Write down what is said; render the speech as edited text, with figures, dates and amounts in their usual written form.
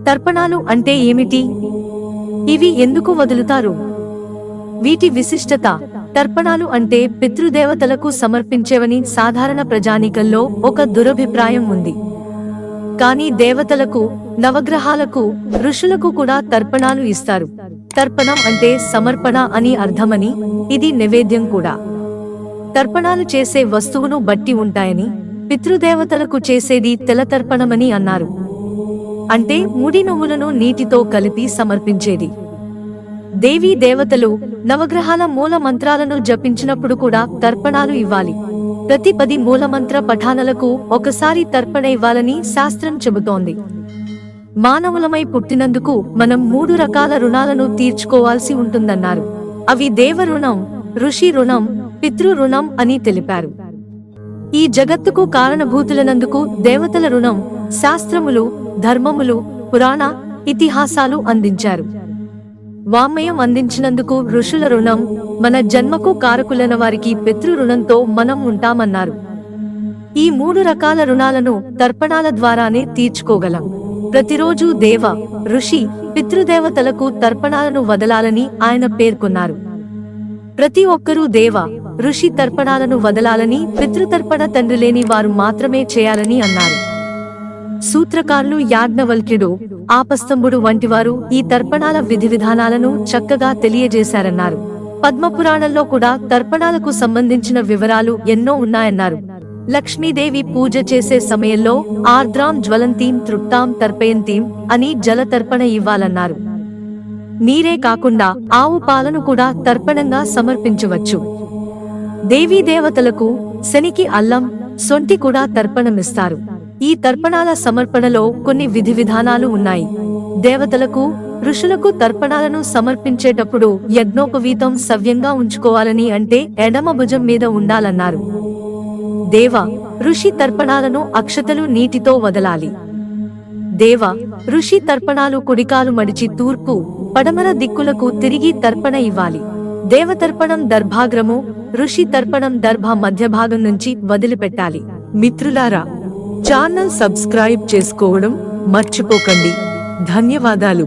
తర్పణాలు అంటే ఏమిటి? ఇవి ఎందుకు వదులుతారు? వీటి విశిష్టత. తర్పణాలు అంటే పితృదేవతలకు సమర్పించేవని సాధారణ ప్రజానీకంలో ఒక దురభిప్రాయం ఉంది. కానీ దేవతలకు, నవగ్రహాలకు, ఋషులకు కూడా తర్పణాలు ఇస్తారు. తర్పణం అంటే సమర్పణ అని అర్థమని, ఇది నైవేద్యం కూడా. తర్పణాలు చేసే వస్తువును బట్టి ఉంటాయని, పితృదేవతలకు చేసేది తెలతర్పణమని అన్నారు. అంటే ముడి నువ్వులను నీటితో కలిపి సమర్పించేది. దేవీ దేవతలు, నవగ్రహాల మూల మంత్రాలను జపించినప్పుడు కూడా తర్పణాలు ఇవ్వాలి. ప్రతి 10 మూలమంత్ర పఠానలకు ఒకసారి తర్పణ ఇవ్వాలని శాస్త్రం చెబుతోంది. మానవులమై పుట్టినందుకు మనం 3 రకాల రుణాలను తీర్చుకోవాల్సి ఉంటుందన్నారు. అవి దేవ రుణం, ఋషి రుణం, పితృ రుణం అని తెలిపారు. ఈ జగత్తుకు కారణభూతులనందుకు దేవతల రుణం శాస్త్రములు, ధర్మములు, పురాణ, ఇతిహాసాలు అందించారు. వామయం అందించినందుకు ఋషుల రుణం, మన జన్మకు కారకులైన వారికి పితృ రుణంతో మనం ఉంటామన్నారు. ఈ 3 రకాల రుణాలను తర్పణాల ద్వారానే తీర్చుకోగలం. ప్రతిరోజు దేవ, ఋషి, పితృదేవతలకు తర్పణాలను వదలాలని ఆయన పేర్కొన్నారు. ప్రతి ఒక్కరూ దేవ, ఋషి తర్పణాలను వదలాలని, పితృతర్పణ తండ్రి లేని వారు మాత్రమే చేయాలని అన్నారు. సూత్రకారులు యాజ్ఞవల్క్యుడు, ఆపస్తంభుడు వంటివారు ఈ తర్పణాల విధి విధానాలను చక్కగా తెలియజేశారన్నారు. పద్మపురాణంలో కూడా తర్పణాలకు సంబంధించిన వివరాలు ఎన్నో ఉన్నాయన్నారు. లక్ష్మీదేవి పూజ చేసే సమయంలో ఆర్ద్రాం జ్వలంతీం తృప్తాం తర్పయంతీం అని జలతర్పణ ఇవ్వాలన్నారు. నీరే కాకుండా ఆవు పాలను కూడా తర్పణంగా సమర్పించవచ్చు. దేవీ దేవతలకు, శనికి అల్లం, సొంటి కూడా తర్పణమిస్తారు. ఈ తర్పణాల సమర్పణలో కొన్ని విధి విధానాలు ఉన్నాయి. దేవతలకు, ఋషులకు తర్పణాలను సమర్పించేటప్పుడు యజ్ఞోపవీతం సవ్యంగా ఉంచుకోవాలని, అంటే ఎడమ భుజం మీద ఉండాలన్నారు. దేవ, ఋషి తర్పణాలను అక్షతలు నీటితో వదలాలి. దేవ, ఋషి తర్పణాలు కుడికాలు మడిచి తూర్పు, పడమర దిక్కులకు తిరిగి తర్పణ ఇవ్వాలి. దేవతర్పణం దర్భాగ్రము, ఋషి తర్పణం దర్భ మధ్యభాగం నుంచి వదిలిపెట్టాలి. మిత్రులారా, ఛానల్ సబ్స్క్రైబ్ చేసుకోవడం మర్చిపోకండి. ధన్యవాదాలు.